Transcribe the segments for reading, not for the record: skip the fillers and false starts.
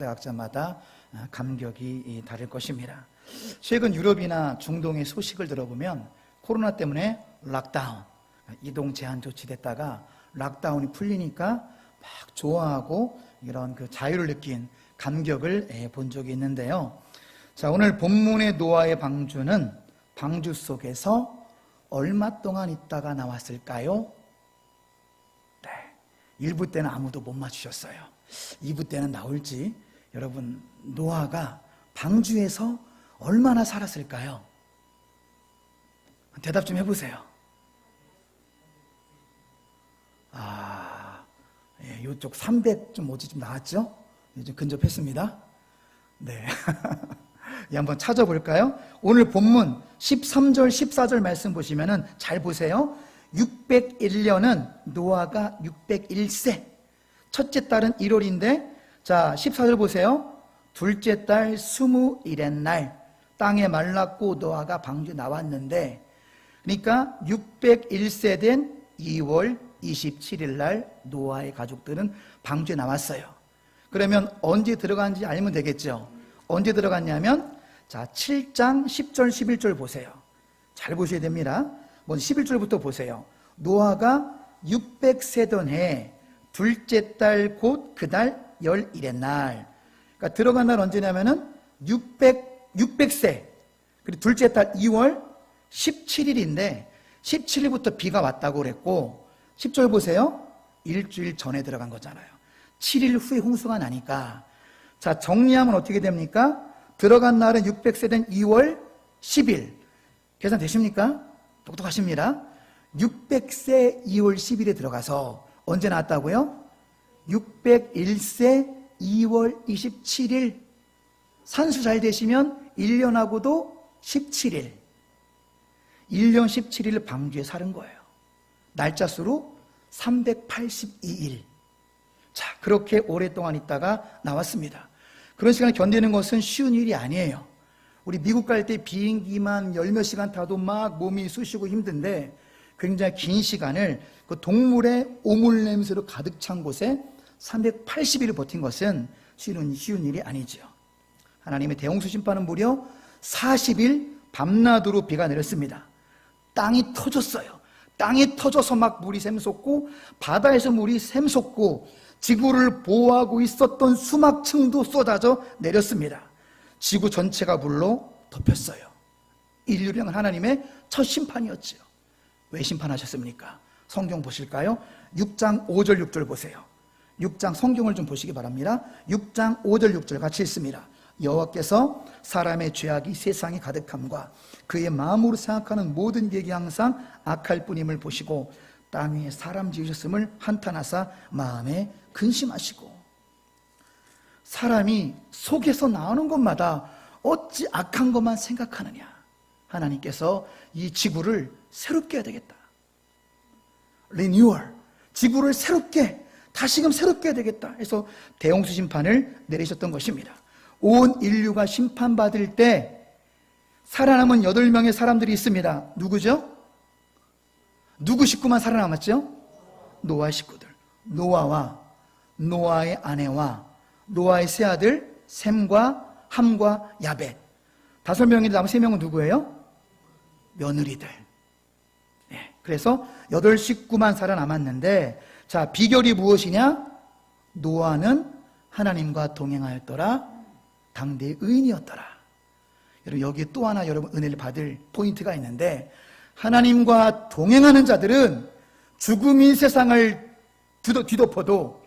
각자마다 감격이 다를 것입니다. 최근 유럽이나 중동의 소식을 들어보면 코로나 때문에 락다운, 이동 제한 조치됐다가 락다운이 풀리니까 막 좋아하고 이런 그 자유를 느낀 감격을 본 적이 있는데요. 자, 오늘 본문의 노아의 방주는 방주 속에서 얼마 동안 있다가 나왔을까요? 네, 1부 때는 아무도 못 맞추셨어요. 2부 때는 나올지. 여러분, 노아가 방주에서 얼마나 살았을까요? 대답 좀 해보세요. 이쪽 300 좀 뭐지 좀 나왔죠? 좀 근접했습니다. 네. 한번 찾아볼까요? 오늘 본문 13절, 14절 말씀 보시면은 잘 보세요. 601년은 노아가 601세. 첫째 달은 1월인데, 자, 14절 보세요. 둘째 달 21의 날, 땅에 말랐고 노아가 방주에 나왔는데, 그러니까 601세 된 2월 27일 날 노아의 가족들은 방주에 나왔어요. 그러면 언제 들어간지 알면 되겠죠. 언제 들어갔냐면, 자, 7장 10절 11절 보세요. 잘 보셔야 됩니다. 먼저 11절부터 보세요. 노아가 600세던 해 둘째 달 곧 그 달 11의 날. 그러니까 들어간 날 언제냐면은 600세. 그리고 둘째 달 2월 17일인데 17일부터 비가 왔다고 그랬고, 10절 보세요. 일주일 전에 들어간 거잖아요. 7일 후에 홍수가 나니까. 자, 정리하면 어떻게 됩니까? 들어간 날은 600세 된 2월 10일. 계산 되십니까? 똑똑하십니다. 600세 2월 10일에 들어가서 언제 나왔다고요? 601세 2월 27일. 산수 잘 되시면 1년하고도 17일. 1년 17일 방주에 사는 거예요. 날짜 수로 382일. 자, 그렇게 오랫동안 있다가 나왔습니다. 그런 시간을 견디는 것은 쉬운 일이 아니에요. 우리 미국 갈 때 비행기만 열 몇 시간 타도 막 몸이 쑤시고 힘든데, 굉장히 긴 시간을 그 동물의 오물 냄새로 가득 찬 곳에 380일을 버틴 것은 쉬운 일이 아니죠. 하나님의 대홍수 심판은 무려 40일 밤낮으로 비가 내렸습니다. 땅이 터졌어요. 땅이 터져서 막 물이 샘솟고, 바다에서 물이 샘솟고, 지구를 보호하고 있었던 수막층도 쏟아져 내렸습니다. 지구 전체가 물로 덮였어요. 인류를 향한 하나님의 첫 심판이었죠. 왜 심판하셨습니까? 성경 보실까요? 6장 5절 6절 보세요. 6장 성경을 좀 보시기 바랍니다. 6장 5절 6절 같이 읽습니다. 여호와께서 사람의 죄악이 세상에 가득함과 그의 마음으로 생각하는 모든 계획이 항상 악할 뿐임을 보시고 땅 위에 사람 지으셨음을 한탄하사 마음에 근심하시고. 사람이 속에서 나오는 것마다 어찌 악한 것만 생각하느냐. 하나님께서 이 지구를 새롭게 해야 되겠다. 리뉴얼. 지구를 새롭게, 다시금 새롭게 해야 되겠다 해서 대홍수 심판을 내리셨던 것입니다. 온 인류가 심판받을 때 살아남은 8명의 사람들이 있습니다. 누구죠? 누구 식구만 살아남았죠? 노아 식구들. 노아와 노아의 아내와 노아의 세 아들 셈과 함과 야벳. 5명인데 나머지 3명은 누구예요? 며느리들. 네, 그래서 8식구만 살아남았는데, 자, 비결이 무엇이냐? 노아는 하나님과 동행하였더라. 당대의 의인이었더라. 여러분, 여기에 또 하나 여러분 은혜를 받을 포인트가 있는데, 하나님과 동행하는 자들은 죽음인 세상을 뒤덮어도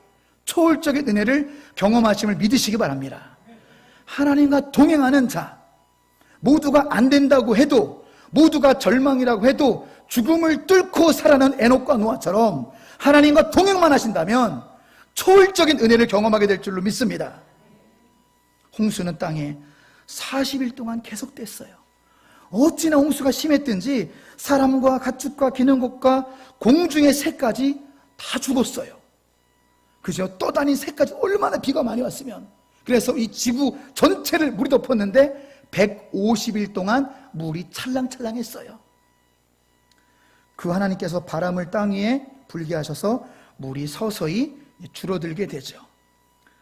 초월적인 은혜를 경험하심을 믿으시기 바랍니다. 하나님과 동행하는 자, 모두가 안 된다고 해도, 모두가 절망이라고 해도 죽음을 뚫고 살아난 에녹과 노아처럼 하나님과 동행만 하신다면 초월적인 은혜를 경험하게 될 줄로 믿습니다. 홍수는 땅에 40일 동안 계속됐어요. 어찌나 홍수가 심했든지 사람과 가축과 기는 것과 공중의 새까지 다 죽었어요. 그죠? 떠다닌 새까지 얼마나 비가 많이 왔으면. 그래서 이 지구 전체를 물이 덮었는데 150일 동안 물이 찰랑찰랑했어요. 그 하나님께서 바람을 땅 위에 불게 하셔서 물이 서서히 줄어들게 되죠.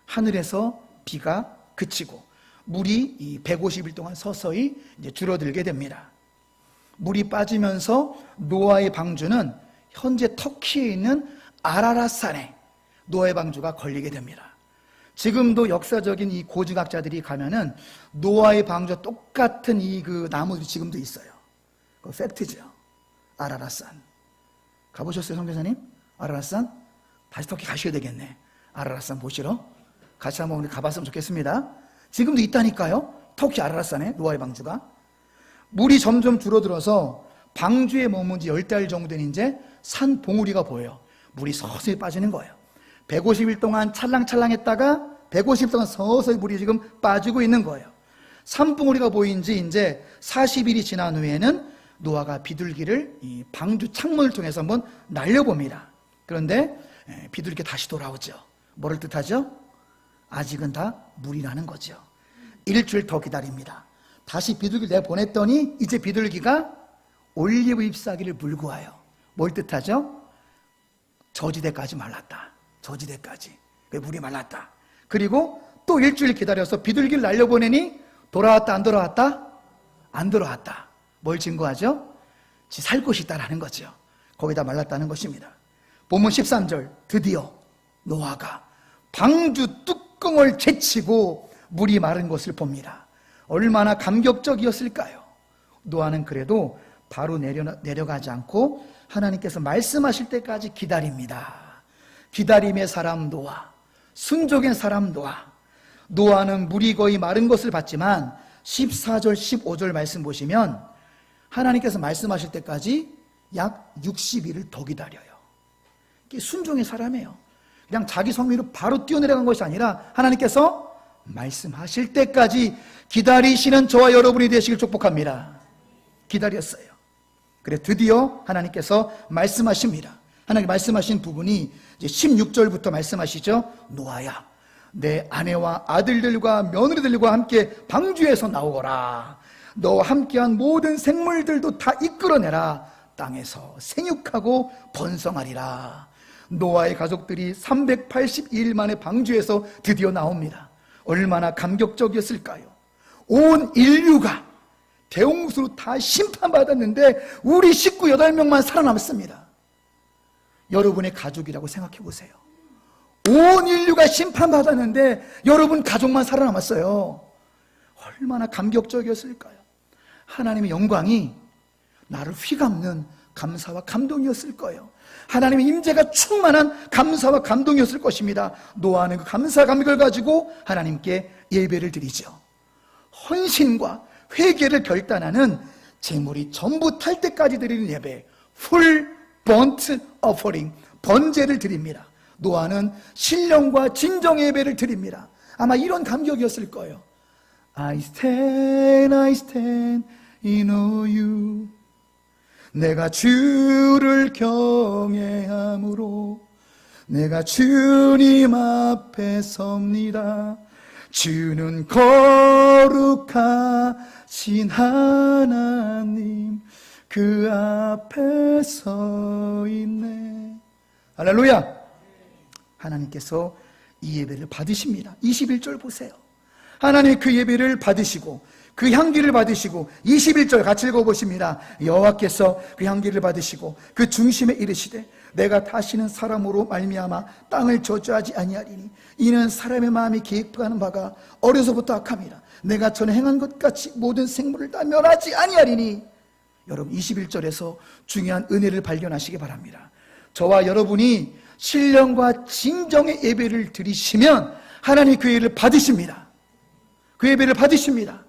하늘에서 비가 그치고 물이 이 150일 동안 서서히 이제 줄어들게 됩니다. 물이 빠지면서 노아의 방주는 현재 터키에 있는 아라랏산에 노아의 방주가 걸리게 됩니다. 지금도 역사적인 이 고증학자들이 가면은 노아의 방주와 똑같은 이 그 나무들이 지금도 있어요. 그 팩트죠. 아라랏산. 가보셨어요, 선교사님? 아라랏산? 다시 터키 가셔야 되겠네. 아라랏산 보시러. 같이 한번 우리 가봤으면 좋겠습니다. 지금도 있다니까요. 터키 아라랏산에 노아의 방주가. 물이 점점 줄어들어서 방주에 머문 지 10달 정도 된 이제 산 봉우리가 보여요. 물이 서서히 빠지는 거예요. 150일 동안 찰랑찰랑했다가 150일 동안 서서히 물이 지금 빠지고 있는 거예요. 산봉우리가 보인 지 이제 40일이 지난 후에는 노아가 비둘기를 이 방주 창문을 통해서 한번 날려봅니다. 그런데 비둘기 다시 돌아오죠. 뭐를 뜻하죠? 아직은 다 물이 나는 거죠. 일주일 더 기다립니다. 다시 비둘기를 내보냈더니 이제 비둘기가 올리브 잎사귀를 물고 와요. 뭘 뜻하죠? 저지대까지 말랐다. 저지대까지. 물이 말랐다. 그리고 또 일주일 기다려서 비둘기를 날려보내니 돌아왔다 안 돌아왔다? 안 돌아왔다. 뭘 증거하죠? 지 살 곳이 있다라는 거죠. 거기다 말랐다는 것입니다. 본문 13절 드디어 노아가 방주 뚜껑을 제치고 물이 마른 것을 봅니다. 얼마나 감격적이었을까요? 노아는 그래도 바로 내려가지 않고 하나님께서 말씀하실 때까지 기다립니다. 기다림의 사람 노아, 순종의 사람 노아. 노아는 물이 거의 마른 것을 봤지만 14절 15절 말씀 보시면 하나님께서 말씀하실 때까지 약 60일을 더 기다려요. 이게 순종의 사람이에요. 그냥 자기 성미로 바로 뛰어내려간 것이 아니라 하나님께서 말씀하실 때까지 기다리시는 저와 여러분이 되시길 축복합니다. 기다렸어요. 그래 드디어 하나님께서 말씀하십니다. 하나님 말씀하신 부분이 이제 16절부터 말씀하시죠. 노아야, 내 아내와 아들들과 며느리들과 함께 방주에서 나오거라. 너와 함께한 모든 생물들도 다 이끌어내라. 땅에서 생육하고 번성하리라. 노아의 가족들이 382일 만에 방주에서 드디어 나옵니다. 얼마나 감격적이었을까요? 온 인류가 대홍수로 다 심판받았는데 우리 식구 8명만 살아남습니다. 여러분의 가족이라고 생각해 보세요. 온 인류가 심판받았는데 여러분 가족만 살아남았어요. 얼마나 감격적이었을까요? 하나님의 영광이 나를 휘감는 감사와 감동이었을 거예요. 하나님의 임재가 충만한 감사와 감동이었을 것입니다. 노아는 그 감사 감격을 가지고 하나님께 예배를 드리죠. 헌신과 회개를 결단하는 제물이 전부 탈 때까지 드리는 예배, full burnt offering, 번제를 드립니다. 노아는 신령과 진정의 예배를 드립니다. 아마 이런 감격이었을 거예요. I stand in you. 내가 주를 경외함으로 내가 주님 앞에 섭니다. 주는 거룩하신 하나님 그 앞에 서 있네. 할렐루야. 하나님께서 이 예배를 받으십니다. 21절 보세요. 하나님 그 예배를 받으시고 그 향기를 받으시고 21절 같이 읽어보십니다. 여호와께서 그 향기를 받으시고 그 중심에 이르시되 내가 다시는 사람으로 말미암아 땅을 저주하지 아니하리니 이는 사람의 마음이 계획하는 바가 어려서부터 악함이라. 내가 전에 행한 것 같이 모든 생물을 다 멸하지 아니하리니. 여러분 21절에서 중요한 은혜를 발견하시기 바랍니다. 저와 여러분이 신령과 진정의 예배를 드리시면 하나님 그 예배를 받으십니다. 그 예배를 받으십니다.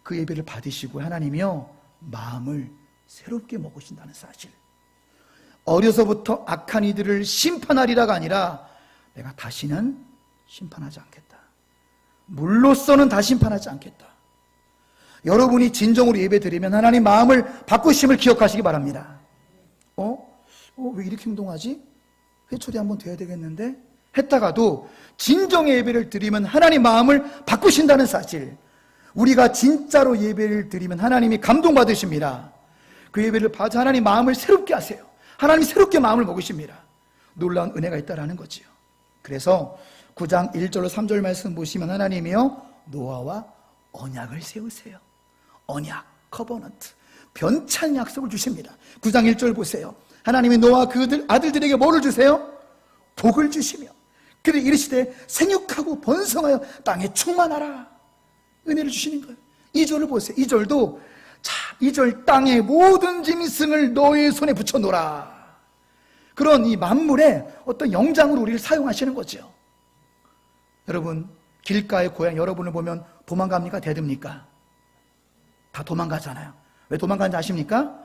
그 예배를 받으시고 하나님이요 마음을 새롭게 먹으신다는 사실. 어려서부터 악한 이들을 심판하리라가 아니라 내가 다시는 심판하지 않겠다. 물로서는 다 심판하지 않겠다. 여러분이 진정으로 예배드리면 하나님 마음을 바꾸심을 기억하시기 바랍니다. 왜 이렇게 행동하지? 회초리 한번 돼야 되겠는데? 했다가도 진정의 예배를 드리면 하나님 마음을 바꾸신다는 사실. 우리가 진짜로 예배를 드리면 하나님이 감동받으십니다. 그 예배를 받아 하나님 마음을 새롭게 하세요. 하나님이 새롭게 마음을 먹으십니다. 놀라운 은혜가 있다라는 거지요. 그래서 9장 1절로 3절 말씀 보시면 하나님이요 노아와 언약을 세우세요. 언약, 커버넌트, 변찬 약속을 주십니다. 9장 1절 보세요. 하나님이 노아 그 아들들에게 뭐를 주세요? 복을 주시며 그래 이르시되 생육하고 번성하여 땅에 충만하라. 은혜를 주시는 거예요. 2절을 보세요. 2절도 자, 2절 땅의 모든 짐승을 너의 손에 붙여놓으라. 그런 이 만물의 어떤 영장으로 우리를 사용하시는 거죠. 여러분 길가의 고양 여러분을 보면 도망갑니까? 대듭니까? 다 도망가잖아요. 왜 도망가는지 아십니까?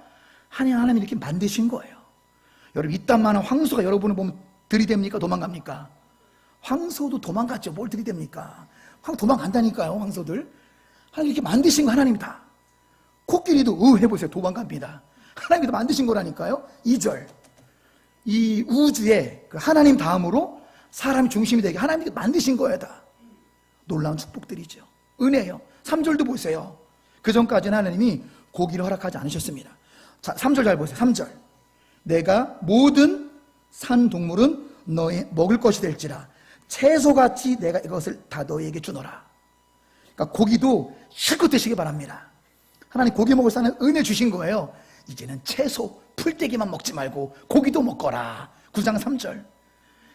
하나님이 이렇게 만드신 거예요. 여러분 이딴만한 황소가 여러분을 보면 들이댑니까? 도망갑니까? 황소도 도망갔죠. 뭘 들이댑니까? 도망간다니까요. 황소들 하나님 이렇게 만드신 거 하나님이 다. 코끼리도 해보세요. 도망갑니다. 하나님이 다 만드신 거라니까요. 2절 이 우주에 하나님 다음으로 사람이 중심이 되게 하나님이 만드신 거예요. 다 놀라운 축복들이죠. 은혜예요. 3절도 보세요. 그 전까지는 하나님이 고기를 허락하지 않으셨습니다. 자, 3절 잘 보세요. 3절 내가 모든 산 동물은 너의 먹을 것이 될지라 채소같이 내가 이것을 다 너희에게 주노라. 그러니까 고기도 실컷 드시기 바랍니다. 하나님 고기 먹을 사는 은혜 주신 거예요. 이제는 채소 풀떼기만 먹지 말고 고기도 먹거라. 9장 3절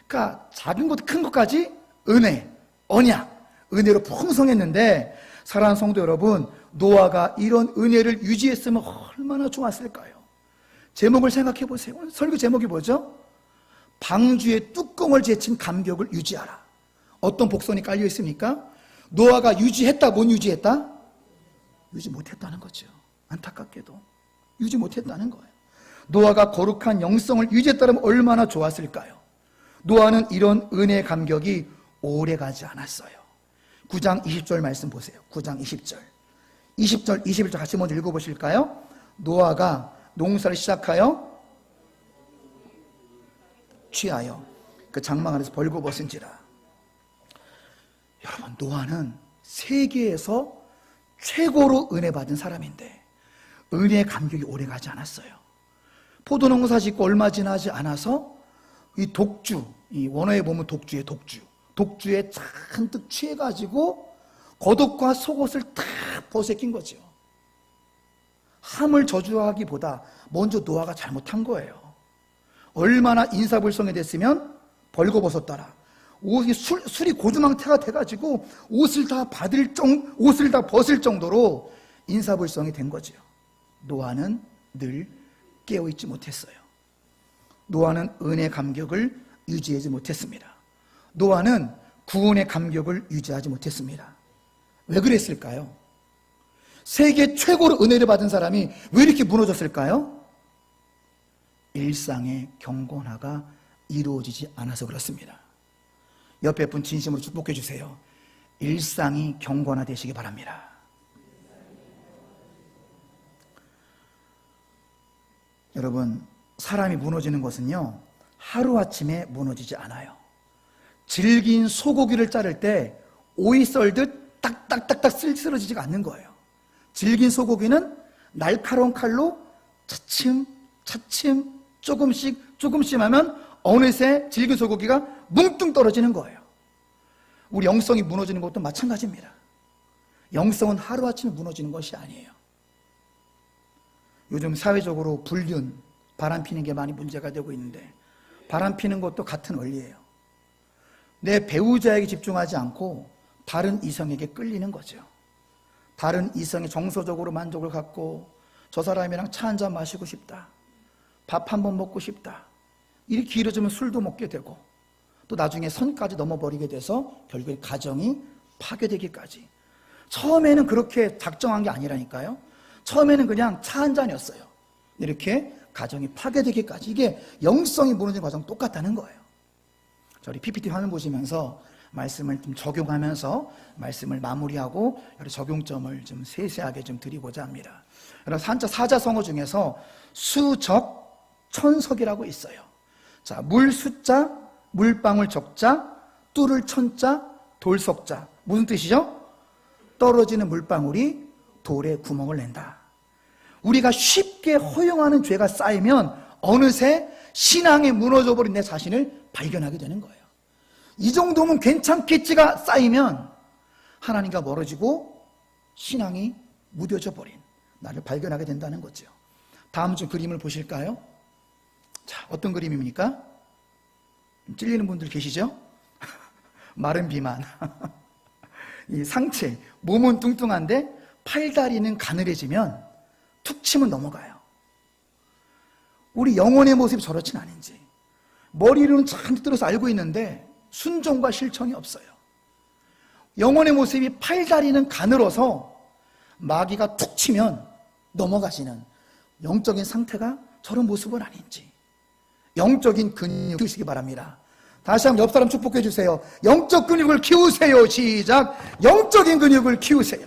그러니까 작은 것 큰 것까지 은혜, 언약, 은혜로 풍성했는데 사랑하는 성도 여러분 노아가 이런 은혜를 유지했으면 얼마나 좋았을까요? 제목을 생각해 보세요. 오늘 설교 제목이 뭐죠? 방주의 뚜껑을 제친 감격을 유지하라. 어떤 복선이 깔려 있습니까? 노아가 유지했다, 못 유지했다? 유지 못했다는 거죠. 안타깝게도 유지 못했다는 거예요. 노아가 거룩한 영성을 유지했다면 얼마나 좋았을까요? 노아는 이런 은혜의 감격이 오래가지 않았어요. 9장 20절 말씀 보세요. 9장 20절 20절 21절 같이 먼저 읽어보실까요? 노아가 농사를 시작하여 취하여 그 장막 안에서 벌거벗은지라. 여러분 노아는 세계에서 최고로 은혜 받은 사람인데 은혜의 감격이 오래가지 않았어요. 포도농사 짓고 얼마 지나지 않아서 이 독주, 이 원어에 보면 독주에 잔뜩 취해가지고 겉옷과 속옷을 다 벗어낀 거죠. 함을 저주하기보다 먼저 노아가 잘못한 거예요. 얼마나 인사불성이 됐으면 벌거벗었더라. 옷이 술이 고주망태가 돼가지고 옷을 다 벗을 정도로 인사불성이 된 거죠. 노아는 늘 깨어있지 못했어요. 노아는 은혜의 감격을 유지하지 못했습니다. 노아는 구원의 감격을 유지하지 못했습니다. 왜 그랬을까요? 세계 최고로 은혜를 받은 사람이 왜 이렇게 무너졌을까요? 일상의 경건화가 이루어지지 않아서 그렇습니다. 옆에 분 진심으로 축복해 주세요. 일상이 경건화 되시기 바랍니다. 여러분 사람이 무너지는 것은요 하루아침에 무너지지 않아요. 질긴 소고기를 자를 때 오이 썰듯 딱딱딱딱 쓰러지지가 않는 거예요. 질긴 소고기는 날카로운 칼로 차츰 조금씩 하면 어느새 질긴 소고기가 뭉뚱 떨어지는 거예요. 우리 영성이 무너지는 것도 마찬가지입니다. 영성은 하루아침에 무너지는 것이 아니에요. 요즘 사회적으로 불륜, 바람피는 게 많이 문제가 되고 있는데 바람피는 것도 같은 원리예요. 내 배우자에게 집중하지 않고 다른 이성에게 끌리는 거죠. 다른 이성의 정서적으로 만족을 갖고 저 사람이랑 차 한잔 마시고 싶다, 밥 한번 먹고 싶다, 이렇게 길어지면 술도 먹게 되고 또 나중에 선까지 넘어버리게 돼서 결국에 가정이 파괴되기까지. 처음에는 그렇게 작정한 게 아니라니까요. 처음에는 그냥 차 한 잔이었어요. 이렇게 가정이 파괴되기까지. 이게 영성이 무너지는 과정 똑같다는 거예요. 우리 PPT 화면 보시면서 말씀을 좀 적용하면서 말씀을 마무리하고 여러 적용점을 좀 세세하게 좀 드리고자 합니다. 여러분 사자성어 중에서 수적, 천석이라고 있어요. 자, 물 숫자, 물방울 적자, 뚫을 천자, 돌석자. 무슨 뜻이죠? 떨어지는 물방울이 돌에 구멍을 낸다. 우리가 쉽게 허용하는 죄가 쌓이면 어느새 신앙이 무너져버린 내 자신을 발견하게 되는 거예요. 이 정도면 괜찮겠지가 쌓이면 하나님과 멀어지고 신앙이 무뎌져 버린 나를 발견하게 된다는 거죠. 다음 주 그림을 보실까요? 자, 어떤 그림입니까? 찔리는 분들 계시죠? 마른 비만. 이 상체, 몸은 뚱뚱한데 팔다리는 가늘해지면 툭 치면 넘어가요. 우리 영혼의 모습이 저렇진 않은지, 머리로는 잔뜩 들어서 알고 있는데 순종과 실천이 없어요. 영혼의 모습이 팔다리는 가늘어서 마귀가 툭 치면 넘어가시는 영적인 상태가 저런 모습은 아닌지, 영적인 근육 키우시기 바랍니다. 다시 한번 옆 사람 축복해 주세요. 영적 근육을 키우세요. 시작. 영적인 근육을 키우세요.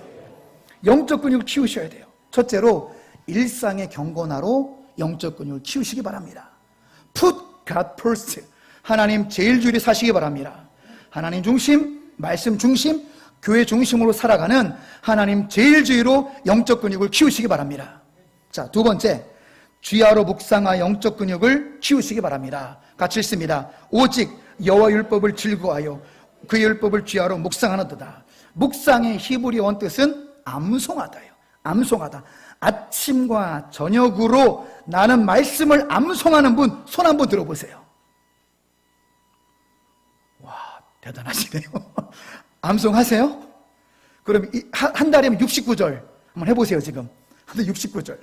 영적 근육을 키우셔야 돼요. 첫째로 일상의 경건화로 영적 근육을 키우시기 바랍니다. Put God first. 하나님 제일주의를 사시기 바랍니다. 하나님 중심, 말씀 중심, 교회 중심으로 살아가는 하나님 제일주의로 영적 근육을 키우시기 바랍니다. 자, 두 번째, 주야로 묵상하 영적 근육을 키우시기 바랍니다. 같이 읽습니다. 오직 여호와 율법을 즐거워하여 그 율법을 주야로 묵상하는도다. 묵상의 히브리 원뜻은 암송하다요. 암송하다. 아침과 저녁으로 나는 말씀을 암송하는 분 손 한번 들어보세요. 와, 대단하시네요. 암송하세요? 그럼 한 달이면 69절 한번 해보세요. 지금 한 달 69절.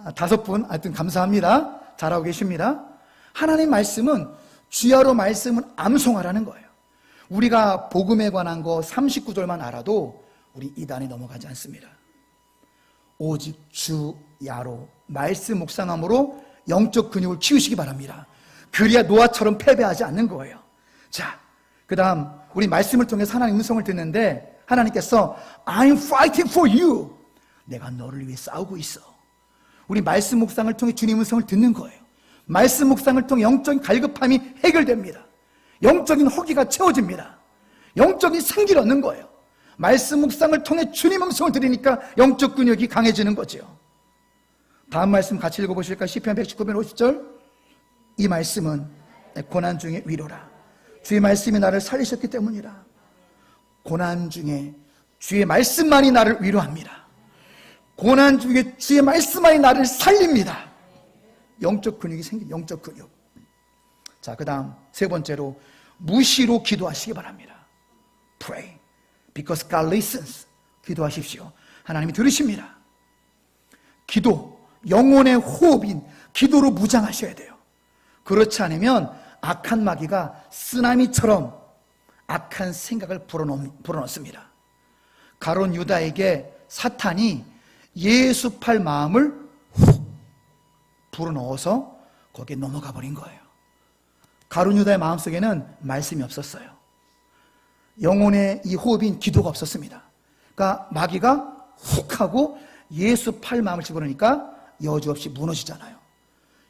5분 하여튼 감사합니다. 잘하고 계십니다. 하나님 말씀은 주야로 말씀은 암송하라는 거예요. 우리가 복음에 관한 거 39절만 알아도 우리 이단에 넘어가지 않습니다. 오직 주야로 말씀 묵상함으로 영적 근육을 키우시기 바랍니다. 그래야 노아처럼 패배하지 않는 거예요. 자, 그 다음 우리 말씀을 통해서 하나님 음성을 듣는데 하나님께서 I'm fighting for you. 내가 너를 위해 싸우고 있어. 우리 말씀 묵상을 통해 주님 음성을 듣는 거예요. 말씀 묵상을 통해 영적인 갈급함이 해결됩니다. 영적인 허기가 채워집니다. 영적인 생기를 얻는 거예요. 말씀 묵상을 통해 주님 음성을 들으니까 영적 근육이 강해지는 거죠. 다음 말씀 같이 읽어보실까요? 시편 119편 50절. 이 말씀은 내 고난 중에 위로라. 주의 말씀이 나를 살리셨기 때문이라. 고난 중에 주의 말씀만이 나를 위로합니다. 고난 중에 주의 말씀만이 나를 살립니다. 영적 근육이 생긴 영적 근육. 자, 그 다음 세 번째로 무시로 기도하시기 바랍니다. Pray because God listens. 기도하십시오. 하나님이 들으십니다. 기도, 영혼의 호흡인 기도로 무장하셔야 돼요. 그렇지 않으면 악한 마귀가 쓰나미처럼 악한 생각을 불어넣습니다. 가룟 유다에게 사탄이 예수팔 마음을 훅 불어넣어서 거기에 넘어가 버린 거예요. 가룟 유다의 마음속에는 말씀이 없었어요. 영혼의 이 호흡인 기도가 없었습니다. 그러니까 마귀가 훅 하고 예수팔 마음을 집어넣으니까 여지없이 무너지잖아요.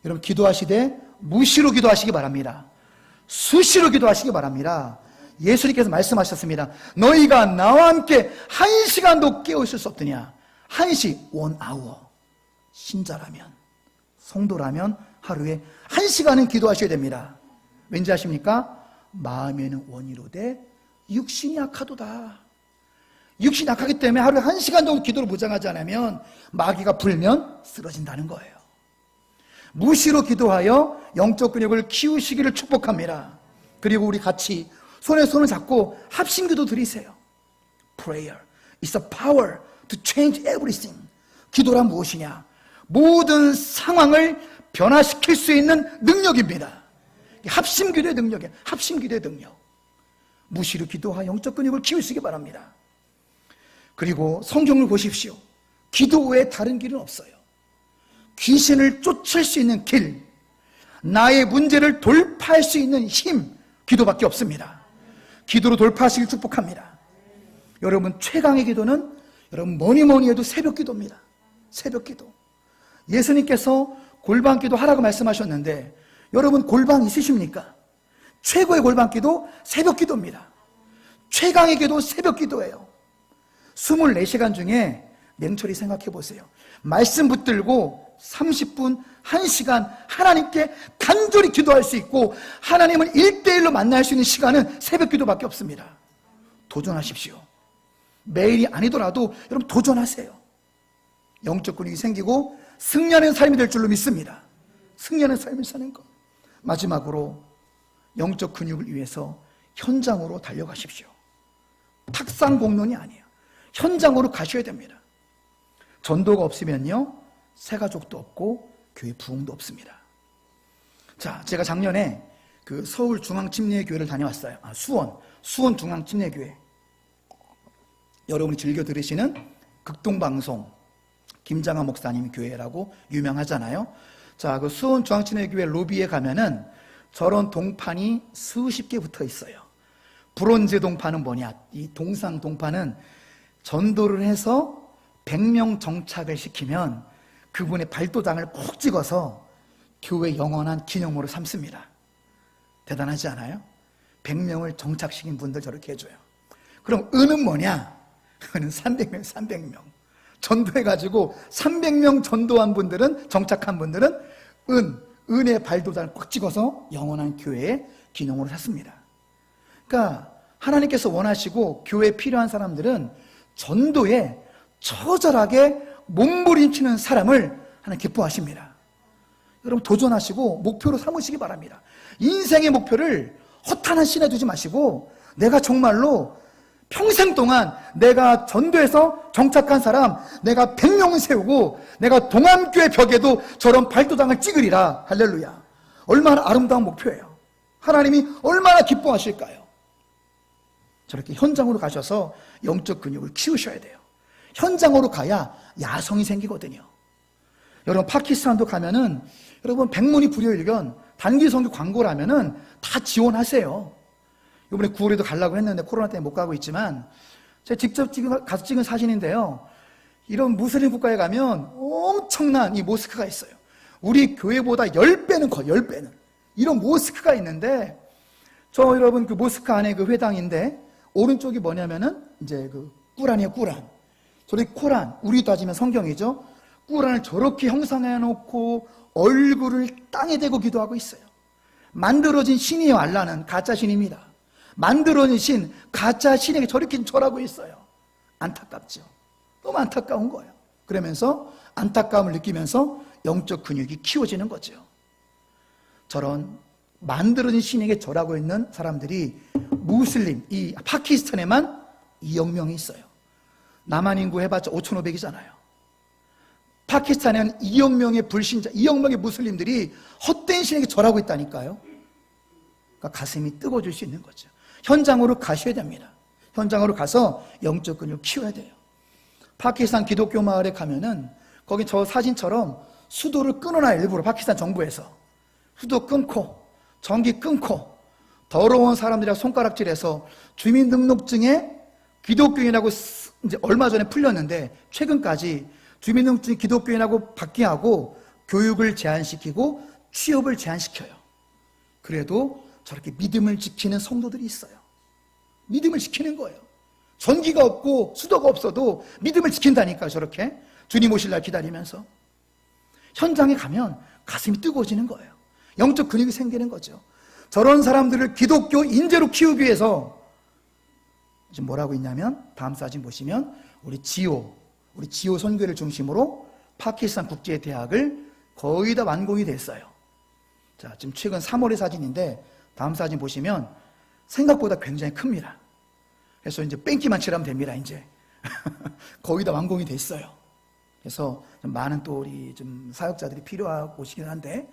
여러분 기도하시되 무시로 기도하시기 바랍니다. 수시로 기도하시기 바랍니다. 예수님께서 말씀하셨습니다. 너희가 나와 함께 1시간도 깨어있을 수 없더냐. 1시, 1hour. 신자라면, 성도라면 하루에 1시간은 기도하셔야 됩니다. 왠지 아십니까? 마음에는 원이로되 육신이 약하도다. 육신이 약하기 때문에 하루에 1시간 정도 기도를 무장하지 않으면 마귀가 불면 쓰러진다는 거예요. 무시로 기도하여 영적 근육을 키우시기를 축복합니다. 그리고 우리 같이 손에 손을 잡고 합심기도 드리세요. Prayer is a power to change everything. 기도란 무엇이냐? 모든 상황을 변화시킬 수 있는 능력입니다. 합심기도의 능력이에요. 합심기도의 능력. 무시로 기도하여 영적 근육을 키우시기 바랍니다. 그리고 성경을 보십시오. 기도 외에 다른 길은 없어요. 귀신을 쫓을 수 있는 길, 나의 문제를 돌파할 수 있는 힘, 기도밖에 없습니다. 기도로 돌파하시길 축복합니다. 여러분 최강의 기도는 여러분 뭐니 해도 새벽 기도입니다. 새벽 기도. 예수님께서 골방 기도 하라고 말씀하셨는데 여러분 골방 있으십니까? 최고의 골방 기도 새벽 기도입니다. 최강의 기도 새벽 기도예요. 24시간 중에 냉철히 생각해 보세요. 말씀 붙들고 30분, 1시간 하나님께 간절히 기도할 수 있고 하나님을 1대1로 만날 수 있는 시간은 새벽 기도밖에 없습니다. 도전하십시오. 매일이 아니더라도 여러분 도전하세요. 영적 근육이 생기고 승리하는 삶이 될 줄로 믿습니다. 승리하는 삶을 사는 것. 마지막으로 영적 근육을 위해서 현장으로 달려가십시오. 탁상 공론이 아니에요. 현장으로 가셔야 됩니다. 전도가 없으면요 새가족도 없고 교회 부흥도 없습니다. 자, 제가 작년에 그 서울 중앙침례교회를 다녀왔어요. 수원 중앙침례교회. 여러분이 즐겨 들으시는 극동방송 김장하 목사님 교회라고 유명하잖아요. 자, 그 수원 중앙침례교회 로비에 가면은 저런 동판이 수십 개 붙어 있어요. 브론즈 동판은 뭐냐? 이 동상 동판은 전도를 해서 100명 정착을 시키면 그분의 발도장을 콕 찍어서 교회 영원한 기념으로 삼습니다. 대단하지 않아요? 100명을 정착시킨 분들 저렇게 해줘요. 그럼 은은 뭐냐? 은은 300명. 전도해가지고 300명 전도한 분들은, 정착한 분들은 은의 발도장을 꽉 찍어서 영원한 교회의 기념으로 샀습니다. 그러니까 하나님께서 원하시고 교회에 필요한 사람들은 전도에 처절하게 몸부림치는 사람을 하나님 기뻐하십니다. 여러분 도전하시고 목표로 삼으시기 바랍니다. 인생의 목표를 허탄한 신에 두지 마시고 내가 정말로 평생 동안 내가 전도해서 정착한 사람, 내가 100명을 세우고 내가 동암교회 벽에도 저런 발도장을 찍으리라. 할렐루야. 얼마나 아름다운 목표예요. 하나님이 얼마나 기뻐하실까요? 저렇게 현장으로 가셔서 영적 근육을 키우셔야 돼요. 현장으로 가야 야성이 생기거든요. 여러분 파키스탄도 가면은 여러분 백문이 불여일견 단기 선교 광고라면은 다 지원하세요. 이번에 9월에도 가려고 했는데 코로나 때문에 못 가고 있지만 제가 직접 가서 찍은 사진인데요. 이런 무슬림 국가에 가면 엄청난 이 모스크가 있어요. 우리 교회보다 10배는 커요. 10배는. 이런 모스크가 있는데 저 여러분 그 모스크 안에 그 회당인데 오른쪽이 뭐냐면은 이제 그 꾸란이에요. 꾸란. 저렇게 코란, 우리 따지면 성경이죠. 꾸란을 저렇게 형상해 놓고 얼굴을 땅에 대고 기도하고 있어요. 만들어진 신이에요. 알라는 가짜 신입니다. 만들어진 신, 가짜 신에게 저렇게 절하고 있어요. 안타깝죠. 너무 안타까운 거예요. 그러면서 안타까움을 느끼면서 영적 근육이 키워지는 거죠. 저런 만들어진 신에게 절하고 있는 사람들이 무슬림, 이 파키스탄에만 2억 명이 있어요. 남한 인구 해봤자 5,500이잖아요. 파키스탄에는 2억 명의 불신자, 2억 명의 무슬림들이 헛된 신에게 절하고 있다니까요. 그러니까 가슴이 뜨거워질 수 있는 거죠. 현장으로 가셔야 됩니다. 현장으로 가서 영적 근육을 키워야 돼요. 파키스탄 기독교 마을에 가면은 거기 저 사진처럼 수도를 끊어놔. 일부러 파키스탄 정부에서 수도 끊고 전기 끊고 더러운 사람들이랑 손가락질해서 주민등록증에 기독교인이라고 이제 얼마 전에 풀렸는데 최근까지 주민등록증이 기독교인하고 받게 하고 교육을 제한시키고 취업을 제한시켜요. 그래도 저렇게 믿음을 지키는 성도들이 있어요. 믿음을 지키는 거예요. 전기가 없고 수도가 없어도 믿음을 지킨다니까. 저렇게 주님 오실 날 기다리면서 현장에 가면 가슴이 뜨거워지는 거예요. 영적 근육이 생기는 거죠. 저런 사람들을 기독교 인재로 키우기 위해서 지금 뭐라고 있냐면 다음 사진 보시면 우리 지오 선교회를 중심으로 파키스탄 국제대학을 거의 다 완공이 됐어요. 자, 지금 최근 3월의 사진인데 다음 사진 보시면 생각보다 굉장히 큽니다. 그래서 이제 뺑기만 칠하면 됩니다. 이제 거의 다 완공이 됐어요. 그래서 좀 많은 또 우리 좀 사역자들이 필요하고 오시긴 한데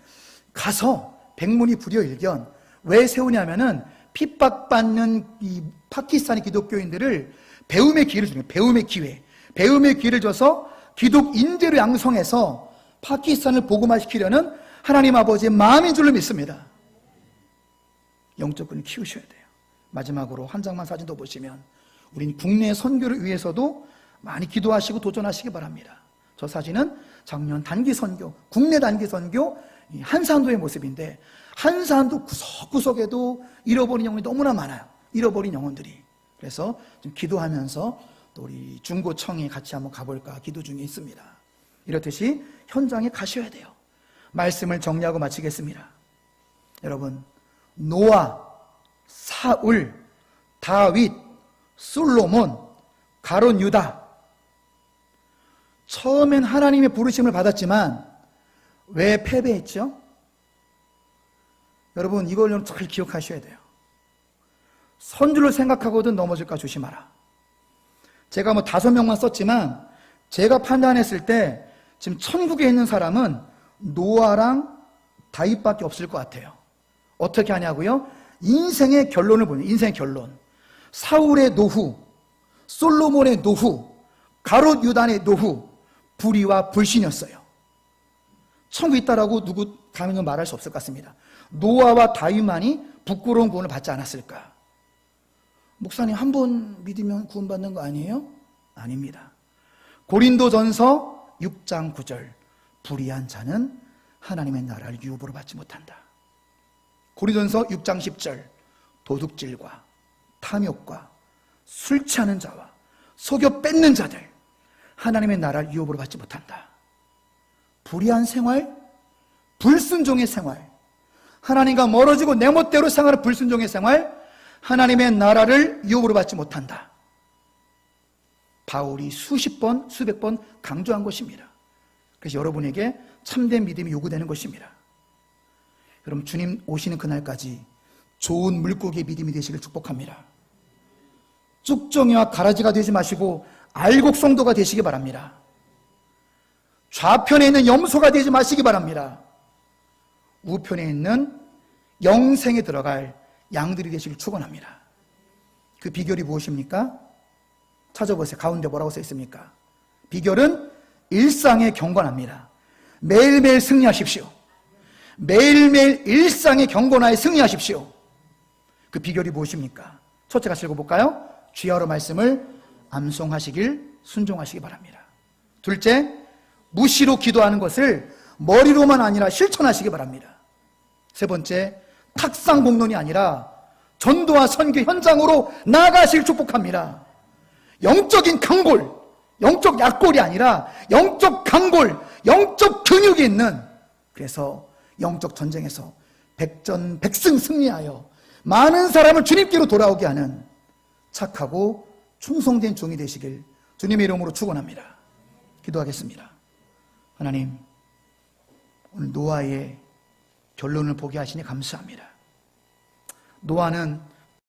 가서 백문이 불여일견 왜 세우냐면은 핍박받는 이 파키스탄의 기독교인들을 배움의 기회를 주는 거예요. 배움의 기회를 줘서 기독 인재로 양성해서 파키스탄을 복음화시키려는 하나님 아버지의 마음인 줄로 믿습니다. 영적 근육을 키우셔야 돼요. 마지막으로 한 장만 사진 더 보시면 우리는 국내 선교를 위해서도 많이 기도하시고 도전하시기 바랍니다. 저 사진은 작년 단기 선교, 국내 단기 선교 한산도의 모습인데 한산도 구석구석에도 잃어버린 영혼이 너무나 많아요. 잃어버린 영혼들이. 그래서 좀 기도하면서 또 우리 중고청에 같이 한번 가볼까 기도 중에 있습니다. 이렇듯이 현장에 가셔야 돼요. 말씀을 정리하고 마치겠습니다. 여러분, 노아, 사울, 다윗, 솔로몬, 가룟 유다, 처음엔 하나님의 부르심을 받았지만 왜 패배했죠? 여러분, 이걸 잘 기억하셔야 돼요. 선주를 생각하거든 넘어질까 조심하라. 제가 5명만 썼지만 제가 판단했을 때 지금 천국에 있는 사람은 노아랑 다윗밖에 없을 것 같아요. 어떻게 하냐고요? 인생의 결론을 보면 인생의 결론. 사울의 노후, 솔로몬의 노후, 가롯 유단의 노후, 불의와 불신이었어요. 천국에 있다라고 누구 감히 말할 수 없을 것 같습니다. 노아와 다윗만이 부끄러운 구원을 받지 않았을까? 목사님, 한 번 믿으면 구원받는 거 아니에요? 아닙니다. 고린도전서 6장 9절, 불의한 자는 하나님의 나라를 유업으로 받지 못한다. 고린도전서 6장 10절, 도둑질과 탐욕과 술 취하는 자와 속여 뺏는 자들, 하나님의 나라를 유업으로 받지 못한다. 불의한 생활, 불순종의 생활, 하나님과 멀어지고 내 멋대로 생활하는 불순종의 생활, 하나님의 나라를 유업으로 받지 못한다. 바울이 수십 번, 수백 번 강조한 것입니다. 그래서 여러분에게 참된 믿음이 요구되는 것입니다. 여러분, 주님 오시는 그날까지 좋은 물고기의 믿음이 되시길 축복합니다. 쭉정이와 가라지가 되지 마시고 알곡성도가 되시기 바랍니다. 좌편에 있는 염소가 되지 마시기 바랍니다. 우편에 있는 영생에 들어갈 양들이 되시길 축원합니다. 그 비결이 무엇입니까? 찾아보세요. 가운데 뭐라고 써 있습니까? 비결은 일상에 경건합니다. 매일매일 승리하십시오. 매일매일 일상의 경건하에 승리하십시오. 그 비결이 무엇입니까? 첫째 같이 읽어볼까요? 주야로 말씀을 암송하시길 순종하시기 바랍니다. 둘째, 무시로 기도하는 것을 머리로만 아니라 실천하시기 바랍니다. 세 번째, 탁상 공론이 아니라 전도와 선교 현장으로 나아가시길 축복합니다. 영적인 강골, 영적 약골이 아니라 영적 강골, 영적 근육이 있는, 그래서 영적 전쟁에서 백전백승 승리하여 많은 사람을 주님께로 돌아오게 하는 착하고 충성된 종이 되시길 주님의 이름으로 축원합니다. 기도하겠습니다. 하나님, 오늘 노아의 결론을 보게 하시니 감사합니다. 노아는